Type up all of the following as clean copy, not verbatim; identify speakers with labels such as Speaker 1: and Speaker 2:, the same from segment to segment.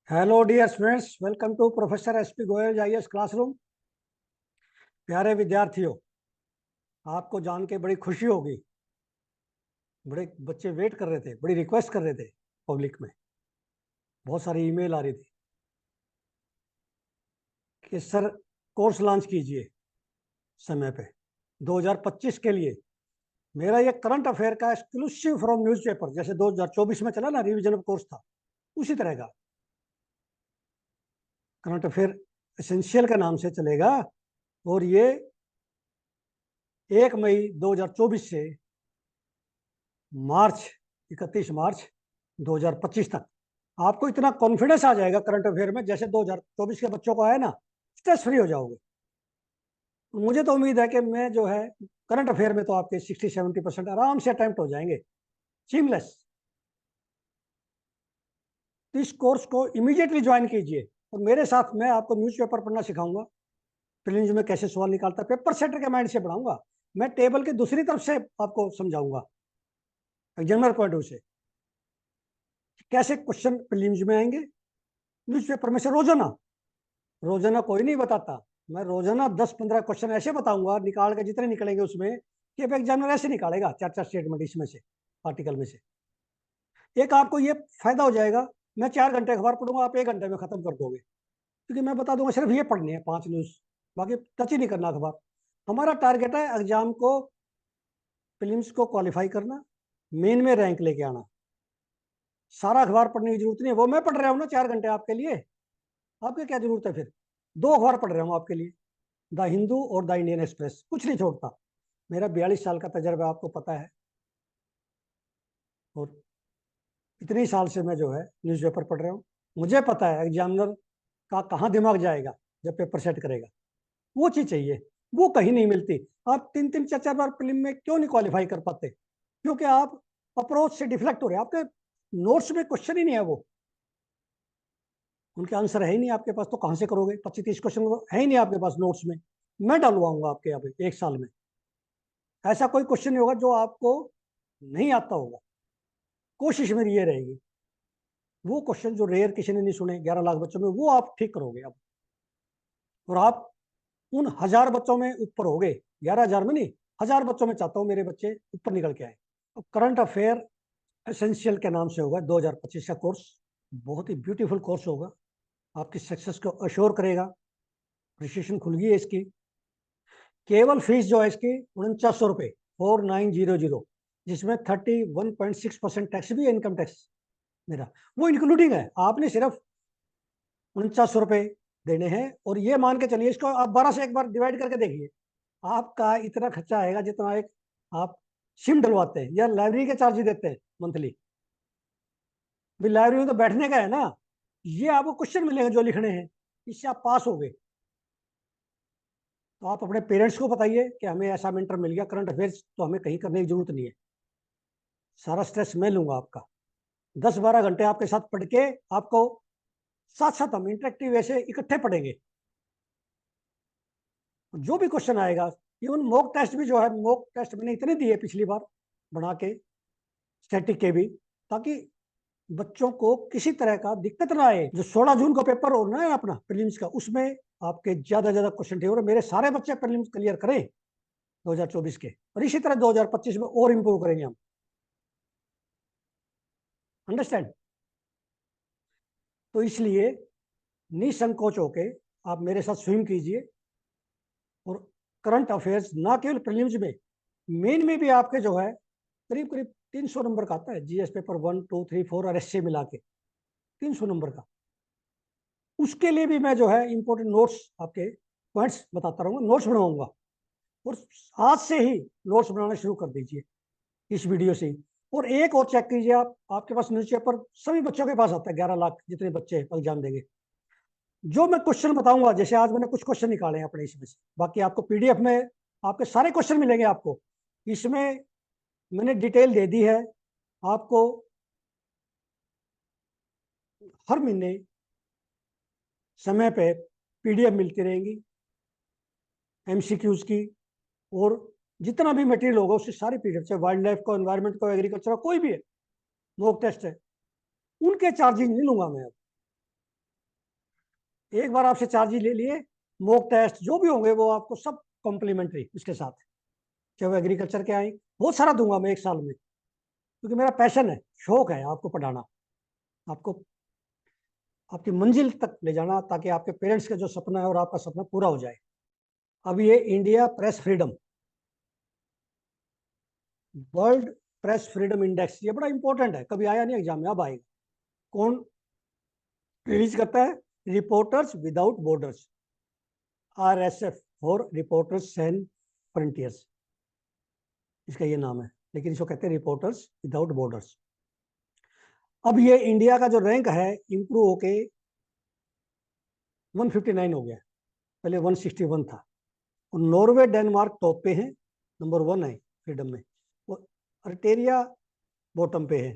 Speaker 1: Hello dear students, welcome to professor SP Goyal IAS classroom. प्यारे विद्यार्थियों, आपको जान के बड़ी खुशी होगी। बड़े बच्चे वेट कर रहे थे, बड़ी रिक्वेस्ट कर रहे थे पब्लिक में। बहुत सारी ईमेल आ रही थी कि सर कोर्स लॉन्च कीजिए समय पे 2025 के लिए। मेरा ये करंट अफेयर का एक्सक्लूसिव फ्रॉम न्यूज़पेपर, जैसे 2024 में चला ना रिवीजन ऑफ कोर्स था, उसी तरह का करंट अफेयर एसेंशियल के नाम से चलेगा। और ये 1 मई 2024 से मार्च 31 मार्च 2025 तक आपको इतना कॉन्फिडेंस आ जाएगा करंट अफेयर में, जैसे 2024 के बच्चों को आया ना, स्ट्रेस फ्री हो जाओगे। मुझे तो उम्मीद है कि मैं जो है करंट अफेयर में तो आपके 60-70% आराम से अटेम्प्ट हो जाएंगे, सीमलेस। तो इस कोर्स को इमीडिएटली ज्वाइन कीजिए और मेरे साथ मैं आपको न्यूज़पेपर पढ़ना सिखाऊंगा। प्रीलिम्स में कैसे सवाल निकालता है, पेपर सेटर के माइंड से पढ़ाऊंगा। मैं टेबल की दूसरी तरफ से आपको समझाऊंगा, एग्जामिनर पॉइंट ऑफ से कैसे क्वेश्चन प्रीलिम्स में आएंगे न्यूज़पेपर में से। रोजाना रोजाना कोई नहीं बताता, मैं रोजाना 10-15 क्वेश्चन ऐसे बताऊंगा निकाल के, जितने निकलेंगे उसमें कि अब एग्जामिनर ऐसे निकालेगा 4-4 स्टेटमेंट इसमें से, आर्टिकल में से। एक आपको ये फायदा हो जाएगा, मैं 4 घंटे अखबार पढ़ूंगा, आप 1 घंटे में खत्म कर दोगे, क्योंकि मैं बता दूंगा सिर्फ ये पढ़नी है 5 न्यूज, बाकी टच ही नहीं करना अखबार। हमारा टारगेट है एग्जाम को, प्रीलिम्स को क्वालिफाई करना, मेन में रैंक लेके आना। सारा अखबार पढ़ने की जरूरत नहीं है, वो मैं पढ़ रहा हूँ ना 4 घंटे आपके लिए। आपके क्या जरूरत है फिर? 2 अखबार पढ़ रहा हूँ आपके लिए, द हिंदू और द इंडियन एक्सप्रेस, कुछ नहीं छोड़ता। मेरा 42 साल का तजर्बा आपको पता है, और इतने साल से मैं जो है न्यूज़पेपर पढ़ रहा हूँ। मुझे पता है एग्जामिनर का कहाँ दिमाग जाएगा जब पेपर सेट करेगा। वो चीज़ चाहिए, वो कहीं नहीं मिलती। आप 3-3 4-4 बार प्रीलिम में क्यों नहीं क्वालिफाई कर पाते? क्योंकि आप अप्रोच से डिफ्लेक्ट हो रहे हैं। आपके नोट्स में क्वेश्चन ही नहीं है, वो उनके आंसर है ही नहीं आपके पास, तो कहाँ से करोगे? 25-30 क्वेश्चन है ही नहीं आपके पास नोट्स में। मैं डलवाऊंगा आपके यहाँ पे 1 साल में। ऐसा कोई क्वेश्चन नहीं होगा जो आपको नहीं आता होगा। कोशिश मेरी ये रहेगी, वो क्वेश्चन जो रेयर किसी ने नहीं सुने 11 लाख बच्चों में, वो आप ठीक करोगे अब। और आप उन 1000 बच्चों में ऊपर हो गए, 11,000 में नहीं, 1000 बच्चों में चाहता हूँ मेरे बच्चे ऊपर निकल के आए। अब करंट अफेयर एसेंशियल के नाम से होगा 2025 का कोर्स। बहुत ही ब्यूटीफुल कोर्स होगा, आपकी सक्सेस को अश्योर करेगा। रजिस्ट्रेशन खुल गई है इसकी। केवल फीस जो है इसकी 4900 रुपये, 4900, जिसमें 31.6% टैक्स भी है, इनकम टैक्स मेरा, वो इंक्लूडिंग है। आपने सिर्फ 4900 रुपये देने हैं, और ये मान के चलिए इसको आप 12 से एक बार डिवाइड करके देखिए, आपका इतना खर्चा आएगा जितना एक आप सिम डलवाते हैं या लाइब्रेरी के चार्ज देते हैं मंथली। भी लाइब्रेरी में तो बैठने का है ना, ये आपको क्वेश्चन मिलेंगे जो लिखने हैं, इससे आप पास हो गए। तो आप अपने पेरेंट्स को बताइए कि हमें ऐसा मेंटर मिल गया, करंट अफेयर्स तो हमें कहीं करने की जरूरत नहीं है, सारा स्ट्रेस मैं लूंगा आपका। 10-12 घंटे आपके साथ पढ़ के आपको साथ साथ हम इंटरेक्टिव ऐसे इकट्ठे पढ़ेंगे। जो भी क्वेश्चन आएगा, इवन मॉक टेस्ट भी जो है, मॉक टेस्ट मैंने इतने दिए पिछली बार बना के, स्टैटिक के भी, ताकि बच्चों को किसी तरह का दिक्कत ना आए। जो 16 जून को पेपर होना है अपना प्रीलिम्स का, उसमें आपके ज्यादा ज्यादा क्वेश्चन थे, और मेरे सारे बच्चे प्रीलिम्स क्लियर करें 2024 के, और इसी तरह 2025 में और इंप्रूव करेंगे हम। अंडरस्टैंड? तो इसलिए निसंकोच होके आप मेरे साथ स्विम कीजिए, और करंट अफेयर्स ना केवल प्रीलिम्स में, मेन में भी आपके जो है करीब करीब 300 नंबर का आता है, जीएस पेपर 1, 2, 3, 4 और एसए मिला के 300 नंबर का। उसके लिए भी मैं जो है इंपॉर्टेंट नोट्स, आपके पॉइंट्स बताता रहूंगा, नोट्स बनाऊंगा। और आज से ही नोट्स बनाना शुरू कर दीजिए इस वीडियो से ही। और एक और चेक कीजिए आप, आपके पास न्यूज़पेपर सभी बच्चों के पास आता है, 11 लाख जितने बच्चे एग्जाम देंगे। जो मैं क्वेश्चन बताऊंगा, जैसे आज मैंने कुछ क्वेश्चन निकाले हैं अपने इसमें से, बाकी आपको पीडीएफ में आपके सारे क्वेश्चन मिलेंगे आपको। इसमें मैंने डिटेल दे दी है आपको। हर महीने समय पे पीडीएफ मिलती रहेंगी एमसीक्यूज की, और जितना भी मटेरियल होगा उसकी सारी पीडीएफ, चाहे वाइल्ड लाइफ को, एनवायरमेंट को, एग्रीकल्चर कोई भी है, मॉक टेस्ट है, उनके चार्जिंग नहीं लूंगा मैं अब। एक बार आपसे चार्ज ले लिए, मॉक टेस्ट जो भी होंगे वो आपको सब कॉम्प्लीमेंट्री इसके साथ, चाहे वो एग्रीकल्चर के आए, बहुत सारा दूंगा मैं 1 साल में, क्योंकि मेरा पैशन है, शौक है आपको पढ़ाना, आपको आपकी मंजिल तक ले जाना, ताकि आपके पेरेंट्स का जो सपना है और आपका सपना पूरा हो जाए। अब ये India press freedom, world press freedom index, ये बड़ा इंपॉर्टेंट है, कभी आया नहीं एग्जाम में, अब आएगा। कौन रिलीज करता है? Reporters without borders, RSF, for reporters and frontiers, इसका ये नाम है, लेकिन इसको कहते हैं रिपोर्टर्स विदाउट बॉर्डर्स। अब ये इंडिया का जो रैंक है इंप्रूव होके 159 हो गया, पहले 161 था। और नॉर्वे डेनमार्क टॉप पे है, नंबर 1 है फ्रीडम में, और अर्टेरिया बॉटम पे है,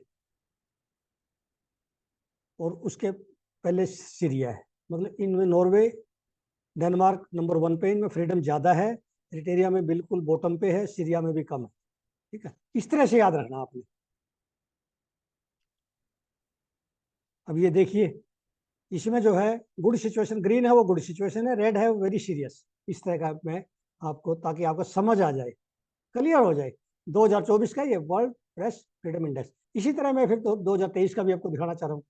Speaker 1: और उसके पहले सीरिया है। मतलब इनमें नॉर्वे डेनमार्क नंबर 1 पे, इनमें फ्रीडम ज़्यादा है, एरिटेरिया में बिल्कुल बॉटम पे है, सीरिया में भी कम है। ठीक है, इस तरह से याद रखना आपने। अब ये देखिए, इसमें जो है गुड सिचुएशन, ग्रीन है वो गुड सिचुएशन है, रेड है वो वेरी सीरियस, इस तरह का मैं आपको, ताकि आपको समझ आ जाए, क्लियर हो जाए। 2024 का ये वर्ल्ड प्रेस फ्रीडम इंडेक्स। इसी तरह मैं फिर 2023 का भी आपको दिखाना चाह रहा हूँ।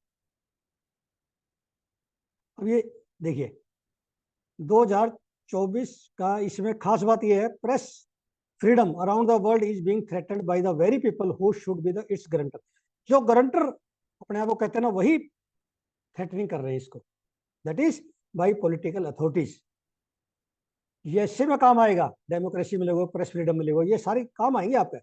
Speaker 1: अब ये देखिए 2024 का, इसमें खास बात यह है, press freedom around the world is being threatened by the very people who should be the it's guarantor. जो गारंटर अपने आप को कहते हैं ना, वही थ्रेटनिंग कर रहे हैं इसको, that is by political authorities. ये इससे में काम आएगा, डेमोक्रेसी मिलेगा, प्रेस फ्रीडम मिलेगा, ये सारे काम आएंगे आप पे।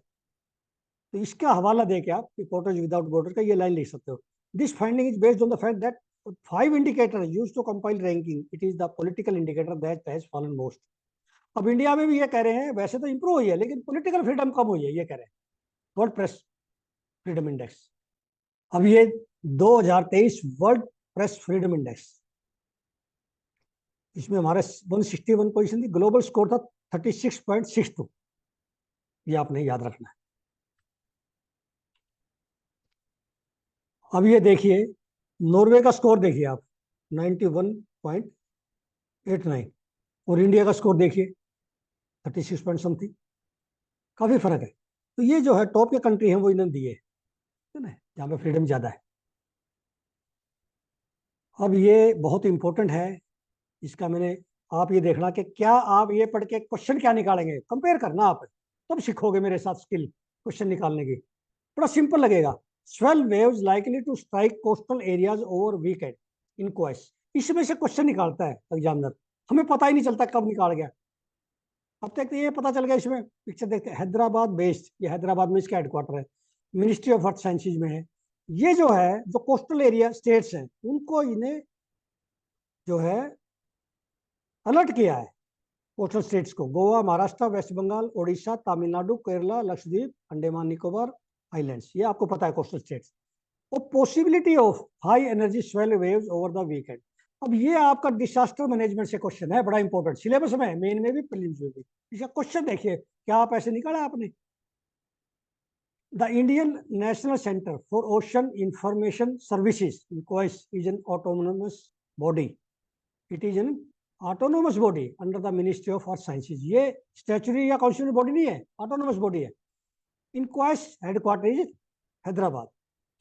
Speaker 1: तो इसका हवाला दे के आप रिपोर्टर्स विदाउट बॉर्डर का ये लाइन लिख सकते हो। This finding is based on the fact that 5 indicator used to compile ranking, it is the political indicator that has fallen most. अब इंडिया में भी ये कह रहे हैं, वैसे तो इंप्रूव हुई है, लेकिन पॉलिटिकल फ्रीडम कम हुई है, ये कह रहे हैं वर्ल्ड प्रेस फ्रीडम इंडेक्स। अब ये 2023 वर्ल्ड प्रेस फ्रीडम इंडेक्स, इसमें हमारा 161 पोजीशन थी, ग्लोबल स्कोर था 36.62, ये आपने याद रखना है। अब ये देखिए नॉर्वे का स्कोर देखिए आप 91.89, और इंडिया का स्कोर देखिए 36 पॉइंट समथिंग, काफी फर्क है। तो ये जो है टॉप के कंट्री हैं वो इन्होंने दिए है ना, जहाँ पे फ्रीडम ज्यादा है। अब ये बहुत इंपॉर्टेंट है, इसका मैंने, आप ये देखना कि क्या आप ये पढ़ के क्वेश्चन क्या निकालेंगे, कंपेयर करना आप, तब सीखोगे मेरे साथ स्किल क्वेश्चन निकालने की। बड़ा सिंपल लगेगा। Swell waves likely to strike coastal areas over weekend in quest, इसमें से क्वेश्चन निकालता है एग्जामिनर, हमें पता ही नहीं चलता कब निकाल गया। अब तक तो ये पता चल गया, इसमें पिक्चर देखते हैं, हैदराबाद बेस्ड, ये हैदराबाद में इसका हेडक्वार्टर है, मिनिस्ट्री ऑफ अर्थ साइंसेज में है। ये जो है जो कोस्टल एरिया स्टेट्स हैं, उनको इन्हें जो है अलर्ट किया है, कोस्टल स्टेट्स को, गोवा, महाराष्ट्र, वेस्ट बंगाल, उड़ीसा, तमिलनाडु, केरला, लक्षद्वीप, अंडमान निकोबार आइलैंड्स, ये आपको पता है कोस्टल स्टेट्स। और possibility of high energy swell waves over the weekend. अब ये आपका डिसास्टर मैनेजमेंट से क्वेश्चन है, बड़ा इंपॉर्टेंट, सिलेबस में, मेन में भी, प्रीलिम्स में भी। इसका क्वेश्चन देखिए, क्या आप ऐसे निकाला आपने? The Indian National Centre for Ocean Information Services is an autonomous body, it is an autonomous body under the Ministry of Earth Sciences. ये स्टैच्यूटरी या कॉन्स्टिट्यूशनल बॉडी नहीं है, ऑटोनोमस बॉडी है। INCOIS headquarter is Hyderabad.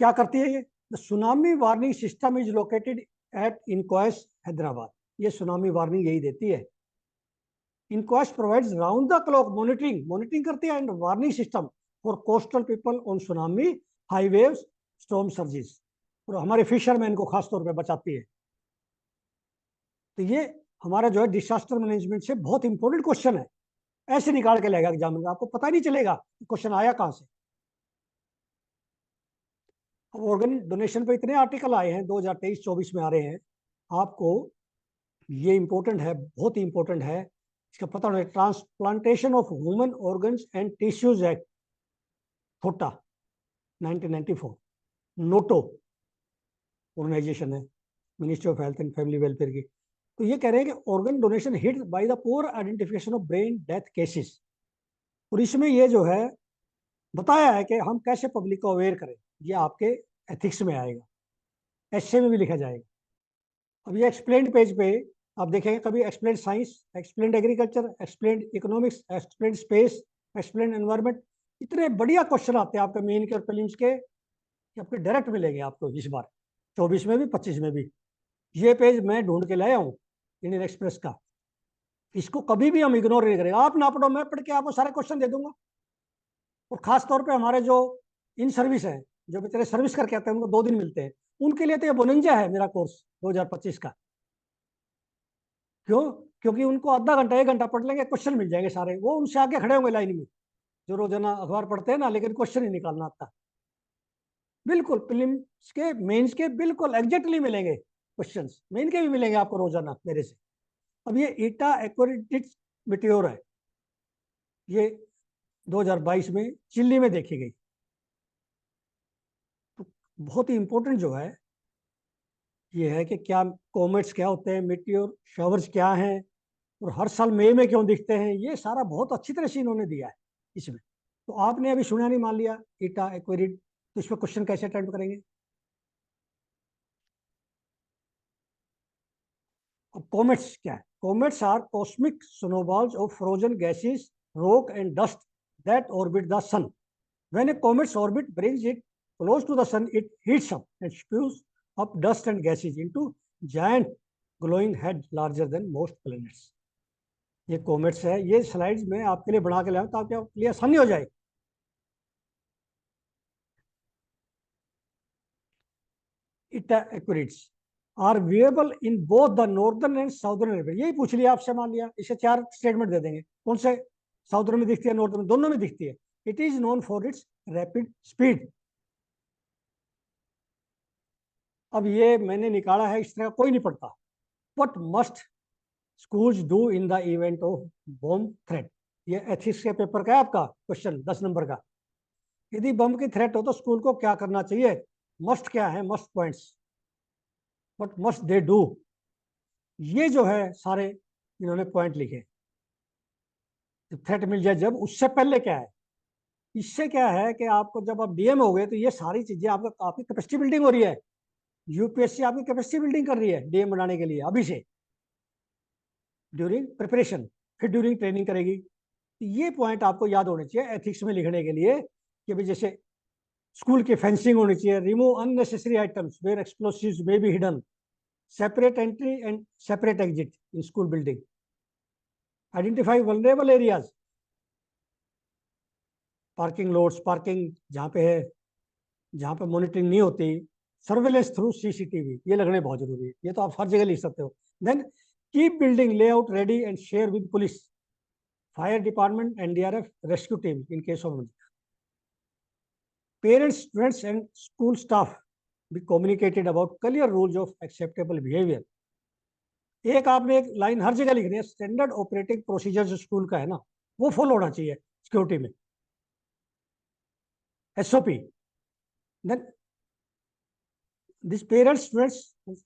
Speaker 1: क्या करती है ये? The tsunami warning system is located at INCOIS Hyderabad. ये सुनामी वार्निंग यही देती है। INCOIS provides round the clock monitoring करती है and warning system for coastal people on tsunami, high waves, storm surges. और हमारे फिशरमैन को खासतौर पर बचाती है। तो ये हमारा जो है डिसास्टर मैनेजमेंट से बहुत इंपॉर्टेंट क्वेश्चन है, ऐसे निकाल के लेगा एग्जाम में, आपको पता ही नहीं चलेगा क्वेश्चन आया कहां से। अब ऑर्गन डोनेशन पे इतने आर्टिकल आए हैं 2023-24 में आ रहे हैं, आपको ये इंपॉर्टेंट है, बहुत ही इंपॉर्टेंट है, इसका पता होना है। Transplantation of human organs and tissues act, थोटा 1994, नोटो ऑर्गेनाइजेशन है, ministry of health and family welfare की। तो ये कह रहे हैं कि organ donation hit by the poor identification of brain death cases. और इसमें ये जो है बताया है कि हम कैसे पब्लिक को अवेयर करें, ये आपके एथिक्स में आएगा, एसए में भी लिखा जाएगा। अब ये एक्सप्लेन्ड पेज पे आप देखेंगे कभी explained science, explained agriculture, explained economics, explained space, explained environment, इतने बढ़िया क्वेश्चन आते हैं आपके मेन के और प्रीलिम्स के कि आपके डायरेक्ट मिलेंगे आपको इस बार 24 में भी 25 में भी। ये पेज मैं ढूंढ के लाया हूँ इंडियन एक्सप्रेस का, इसको कभी भी हम इग्नोर नहीं करेंगे। आप ना पढ़ो, मैं पढ़ के आपको सारे क्वेश्चन दे दूंगा। और खास तौर पे हमारे जो इन सर्विस है, जो बेचारे सर्विस करके आते हैं, उनको 2 दिन मिलते हैं, उनके लिए तो ये बोनंजा है मेरा कोर्स 2025 का। क्यों? क्योंकि उनको आधा घंटा 1 घंटा पढ़ लेंगे, क्वेश्चन मिल जाएंगे सारे, वो उनसे आगे खड़े होंगे लाइन में, जो रोजाना अखबार पढ़ते हैं ना, लेकिन क्वेश्चन ही निकालना आता। बिल्कुल प्रीलिम्स के मेंस के बिल्कुल एग्जैक्टली मिलेंगे क्वेश्चंस, मेन के भी मिलेंगे आपको रोजाना मेरे से। अब ये ईटा एक्वेरिटिक मिट्योर है, ये 2022 में चिल्ली में देखी गई। तो बहुत ही इंपॉर्टेंट जो है ये है कि क्या कॉमेट्स क्या होते हैं, मिट्योर शॉवर्स क्या हैं, और हर साल मई में क्यों दिखते हैं, ये सारा बहुत अच्छी तरह से इन्होंने दिया है इसमें। तो आपने अभी सुना नहीं, मान लिया ईटा एक्वेरिड, तो इस पर क्वेश्चन कैसे अटेम्प्ट करेंगे? अब कॉमेट्स क्या है? Comets are cosmic snowballs of frozen gases, rock and dust that orbit the sun. When a comet's orbit brings it close to the sun, it heats up and spews up dust and gases into giant glowing head larger than most planets. ये comets है, ये slides में आपके लिए बना के लाया ताकि आपके लिए आसानी हो जाए। Eta Aquariids are viable in both the northern and southern hemisphere. यही पूछ लिया आपसे, मान लिया इसे 4 स्टेटमेंट दे देंगे, कौन से साउदर्न में दिखती है, नॉर्दर्न में, दोनों में दिखती है। It is known for its rapid speed. अब ये मैंने निकाला है, इस तरह कोई नहीं पढ़ता। What must schools do in the event of bomb threat? ये एथिक्स के पेपर का है आपका क्वेश्चन 10 नंबर का। यदि बम की थ्रेट हो तो स्कूल को क्या करना चाहिए? मस्ट क्या है? Must points, what must they do, ये जो है सारे इन्होंने पॉइंट लिखे। थ्रेट मिल जाए जब, उससे पहले क्या है? इससे क्या है कि आपको जब आप डीएम हो गए तो ये सारी चीजें आपका, आपकी कैपेसिटी बिल्डिंग हो रही है। यूपीएससी आपकी कैपेसिटी बिल्डिंग कर रही है डीएम बनाने के लिए अभी से, ड्यूरिंग प्रिपरेशन, फिर ड्यूरिंग ट्रेनिंग करेगी। ये पॉइंट आपको याद होने चाहिए एथिक्स में लिखने के लिए कि भाई जैसे स्कूल की फेंसिंग होनी चाहिए, remove unnecessary items where explosives may be hidden, separate entry and separate exit in school building, identify vulnerable areas, parking lots, parking जहाँ पे है, जहाँ पे मॉनिटरिंग नहीं होती, सर्वेलेंस थ्रू सीसीटीवी, ये लगने बहुत जरूरी है, ये तो आप हर जगह लिख सकते हो। Then keep building layout ready and share with police, fire department, NDRF, rescue team in case of parents, students and school staff be communicated about clear rules of acceptable behavior. एक आपने एक लाइन हर जगह लिखनी है, standard operating procedure जो school का है ना, वो फॉलो होना चाहिए सिक्योरिटी में, SOP. Then this parents, students,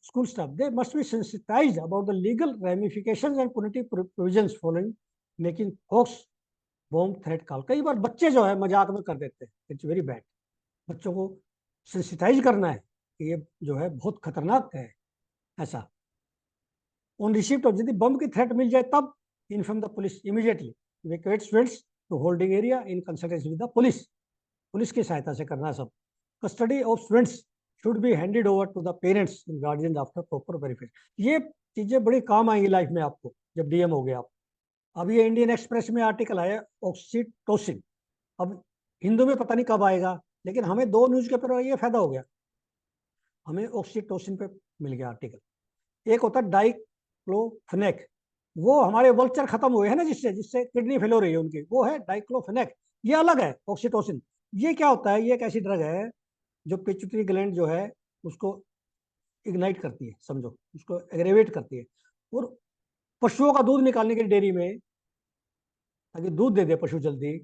Speaker 1: school staff, they must be sensitized about the legal ramifications and punitive provisions following making hoax bomb threat call. कई बार बच्चे जो है मजाक में कर देते हैं, इट्स वेरी बैड। बच्चों को सेंसिटाइज करना है कि ये जो है बहुत खतरनाक है ऐसा। ऑन रिसीप्ट ऑफ, यदि बम की थ्रेट मिल जाए तब inform the police immediately, evacuate students to holding area in consultancy with the police, police की सहायता से करना है सब। Custody of students should be handed over to the parents in guardian after proper verification. ये चीजें बड़ी काम आएंगी लाइफ में आपको जब डीएम हो गए आप। अब ये इंडियन एक्सप्रेस में आर्टिकल आया ऑक्सीटोसिन, अब हिंदू में पता नहीं कब आएगा, लेकिन हमें 2 न्यूज़पेपर में ये फायदा हो गया, हमें ऑक्सीटोसिन पे मिल गया आर्टिकल। एक होता है डाइक्लोफेनेक, वो हमारे वल्चर खत्म हुए हैं ना, जिससे जिससे किडनी फेल हो रही है उनकी, वो है डाइक्लोफेनेक, ये अलग है ऑक्सीटोसिन। ये क्या होता है? ये एक ऐसी ड्रग है जो पिट्यूटरी ग्लैंड जो है उसको इग्नाइट करती है, समझो उसको एग्रेवेट करती है, और पशुओं का दूध निकालने के लिए डेयरी में, ताकि दूध दे दे पशु जल्दी,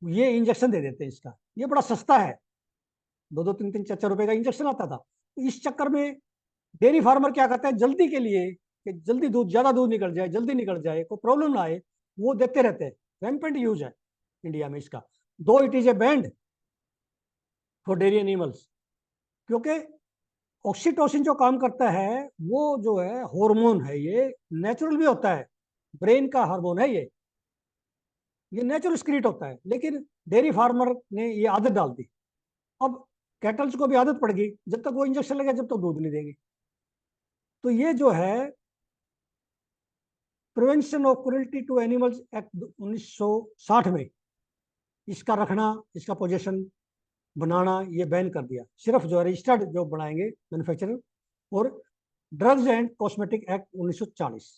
Speaker 1: ये इंजेक्शन दे देते हैं इसका। ये बड़ा सस्ता है, 2-2, 3-3, 4-4 रुपए का इंजेक्शन आता था। तो इस चक्कर में डेयरी फार्मर क्या करते हैं, जल्दी के लिए कि जल्दी दूध, ज्यादा दूध निकल जाए, जल्दी निकल जाए, कोई प्रॉब्लम ना आए, वो देते रहते हैं। रैम्पेंट यूज है इंडिया में इसका, दो it is A band for dairy animals, क्योंकि ऑक्सीटोसिन जो काम करता है वो जो है हार्मोन है, ये नेचुरल भी होता है, ब्रेन का हार्मोन है ये नेचुरल स्क्रीट होता है, लेकिन डेयरी फार्मर ने ये आदत डाल दी। अब कैटल्स को भी आदत पड़ गई, जब तक वो इंजेक्शन लगे जब तक दूध नहीं देंगे। तो ये जो है prevention of cruelty to animals act 1960 में इसका रखना, इसका पोजीशन बनाना ये बैन कर दिया। सिर्फ जो रजिस्टर्ड जो बनाएंगे मैन्युफैक्चरर, और ड्रग्स एंड कॉस्मेटिक एक्ट 1940।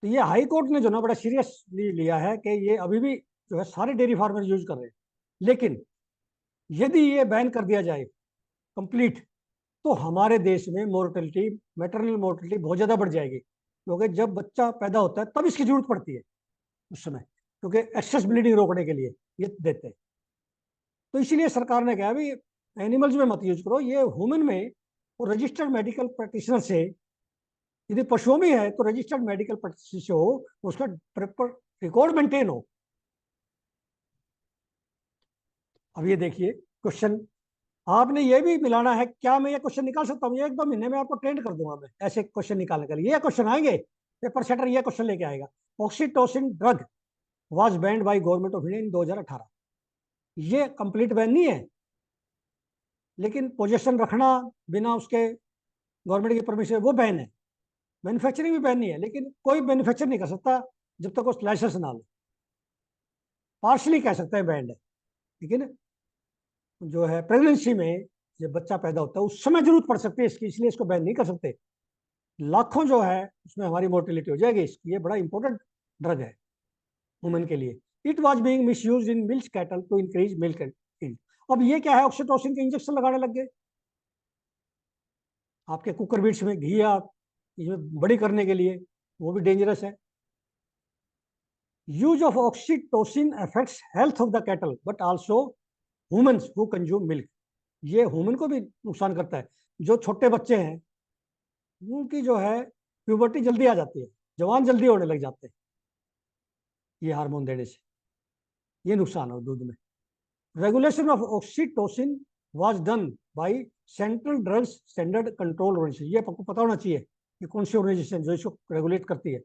Speaker 1: तो ये हाई कोर्ट ने जो ना बड़ा सीरियसली लिया है कि ये अभी भी जो है सारे डेयरी फार्मर यूज कर रहे हैं, लेकिन यदि ये बैन कर दिया जाए कंप्लीट, तो हमारे देश में मोर्टेलिटी, मैटरनल मोर्टेलिटी बहुत ज़्यादा बढ़ जाएगी, क्योंकि जब बच्चा पैदा होता है तब इसकी जरूरत पड़ती है उस समय, क्योंकि एक्सेस ब्लीडिंग रोकने के लिए ये देते हैं। तो इसीलिए सरकार ने कहा भी एनिमल्स में मत यूज करो, ये ह्यूमन में, और रजिस्टर्ड मेडिकल प्रैक्टिशनर से, यदि पशुओं में है तो रजिस्टर्ड मेडिकल प्रैक्टिशनर से हो, उसका प्रॉपर रिकॉर्ड मेंटेन हो। अब ये देखिए क्वेश्चन, आपने ये भी मिलाना है। क्या मैं ये क्वेश्चन निकाल सकता हूँ? ये 1-2 महीने में आपको ट्रेंड कर दूंगा मैं ऐसे क्वेश्चन निकालने के लिए। ये क्वेश्चन आएंगे, पेपर सेटर ये क्वेश्चन लेके आएगा। Oxytocin drug was band by government of India in 2018। ये कंप्लीट बैन नहीं है, लेकिन पोजेशन रखना बिना उसके गवर्नमेंट की परमिशन वो बैन है। मैन्युफैक्चरिंग भी बैन नहीं है, लेकिन कोई मैन्युफैक्चर नहीं कर सकता जब तक वो लाइसेंस ना ले। पार्शली कह सकते हैं बैंड है, लेकिन जो है प्रेगनेंसी में जब बच्चा पैदा होता है उस समय जरूरत पड़ सकती है इसकी, इसलिए इसको बैन नहीं कर सकते। लाखों जो है उसमें हमारी मोर्टेलिटी हो जाएगी इसकी। ये बड़ा इंपॉर्टेंट ड्रग है वुमेन के लिए। It was being misused in milk cattle to increase milk yield. अब ये क्या है, ऑक्सीटोसिन के इंजेक्शन लगाने लग गए आपके कुकर बीट्स में, घी आप इसमें बड़ी करने के लिए, वो भी डेंजरस है। Use of oxytocin affects health of the cattle but also humans who consume milk. ये ह्यूमन को भी नुकसान करता है। जो छोटे बच्चे हैं उनकी जो है प्यूबर्टी जल्दी आ जाती है, जवान जल्दी होने लग जाते हैं ये हार्मोन देने से। ये नुकसान है दूध में। Regulation of oxytocin was done by central drugs standard control organisation. ये आपको पता होना चाहिए कि कौन सी ऑर्गेनाइजेशन जो इसको रेगुलेट करती है।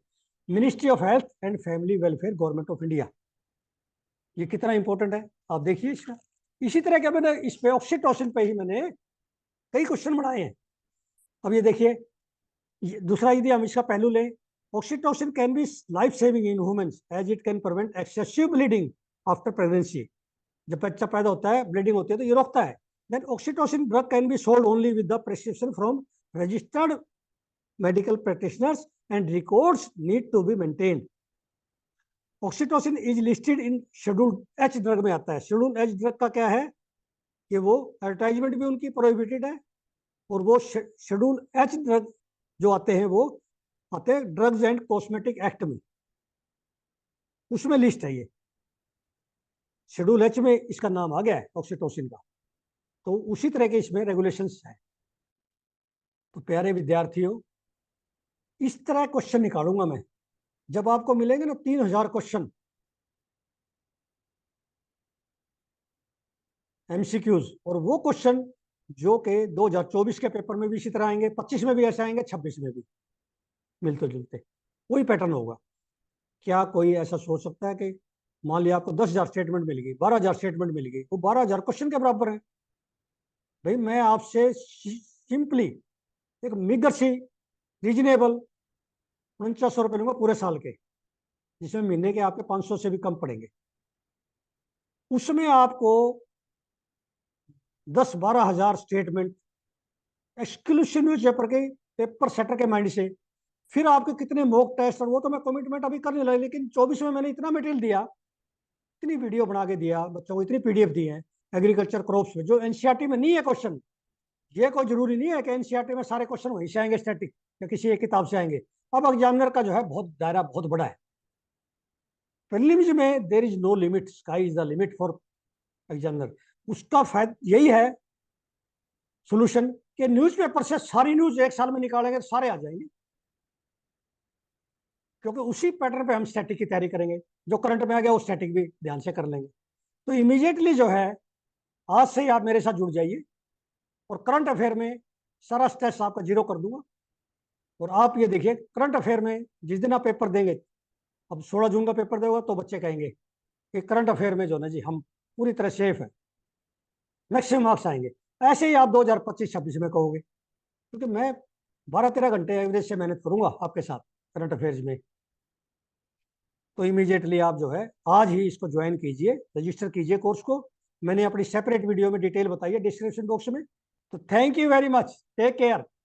Speaker 1: Ministry of health and family welfare, government of India. ये कितना इंपॉर्टेंट है आप देखिए इसका। इसी तरह के मैंने इस पे ऑक्सीटोसिन पे ही मैंने कई क्वेश्चन बनाए हैं। अब ये देखिए, दूसरा यदि हम इसका पहलू लें, oxytocin can be life saving in humans as it can prevent excessive bleeding after pregnancy. जब बच्चा पैदा होता है ब्लीडिंग होती है तो ये रोकता है। Then oxytocin drug can be sold only with the prescription from registered medical practitioners and records need to be maintained. Oxytocin is listed in schedule H drug में आता है। शेड्यूल एच ड्रग का क्या है कि वो एडवर्टाइजमेंट भी उनकी प्रोहिबिटेड है, और वो शेड्यूल एच ड्रग जो आते हैं वो आते हैं ड्रग्स एंड कॉस्मेटिक एक्ट में, उसमें लिस्ट है ये। शेड्यूल एच में इसका नाम आ गया है ऑक्सीटोसिन का, तो उसी तरह के इसमें रेगुलेशंस है। तो प्यारे विद्यार्थियों, इस तरह क्वेश्चन निकालूंगा मैं। जब आपको मिलेंगे ना 3000 क्वेश्चन एमसीक्यूज, और वो क्वेश्चन जो के 2024 के पेपर में भी इसी तरह आएंगे, 25 में भी ऐसे आएंगे, 26 में भी मिलते जुलते वही पैटर्न होगा। क्या कोई ऐसा सोच सकता है कि मान लिया आपको 10,000 स्टेटमेंट मिल गई, 12,000 स्टेटमेंट मिल गई, वो 12,000 क्वेश्चन के बराबर है? भाई मैं आपसे सिंपली एक मिगर सी रीजनेबल 4900 रुपये लूंगा पूरे साल के, जिसमें महीने के आपके 500 से भी कम पड़ेंगे। उसमें आपको 10-12 हजार स्टेटमेंट एक्सक्लूसिव न्यूज पेपर के, पेपर सेटर के माइंड से, फिर आपके कितने मॉक टेस्ट, और वो तो मैं कमिटमेंट अभी करने लगा, लेकिन 24 में मैंने इतना मटेरियल दिया, इतनी वीडियो बना के दिया बच्चों को, इतनी पीडीएफ दी है एग्रीकल्चर क्रॉप्स में जो एनसीईआरटी में नहीं है क्वेश्चन। ये कोई जरूरी नहीं है कि एनसीईआरटी में सारे क्वेश्चन वहीं से आएंगे स्टैटिक या किसी एक किताब से आएंगे। अब एग्जामिनर का जो है बहुत दायरा बहुत बड़ा है। प्रीलिम्स में there is no limit, sky is the limit for examiner. उसका फायदा यही है सोल्यूशन कि न्यूज़पेपर से सारी न्यूज एक साल में निकालेंगे तो सारे आ जाएंगे, क्योंकि उसी पैटर्न पे हम स्टैटिक की तैयारी करेंगे। जो करंट में आ गया वो स्टैटिक भी ध्यान से कर लेंगे। तो इमीडिएटली जो है आज से ही आप मेरे साथ जुड़ जाइए और करंट अफेयर में सारा स्ट्रेस आपका जीरो कर दूंगा। और आप ये देखिए करंट अफेयर में जिस दिन आप पेपर देंगे, अब 16 जून का पेपर देगा तो बच्चे कहेंगे कि करंट अफेयर में जो ना जी हम पूरी तरह सेफ है, मैक्सिमम मार्क्स आएंगे। ऐसे ही आप 2025-26 में कहोगे, क्योंकि मैं 12-13 घंटे एवरेज से मेहनत करूंगा आपके साथ करंट अफेयर्स में। तो इमीडिएटली आप जो है आज ही इसको ज्वाइन कीजिए, रजिस्टर कीजिए कोर्स को। मैंने अपनी सेपरेट वीडियो में डिटेल बताई है डिस्क्रिप्शन बॉक्स में। तो thank you very much, take care.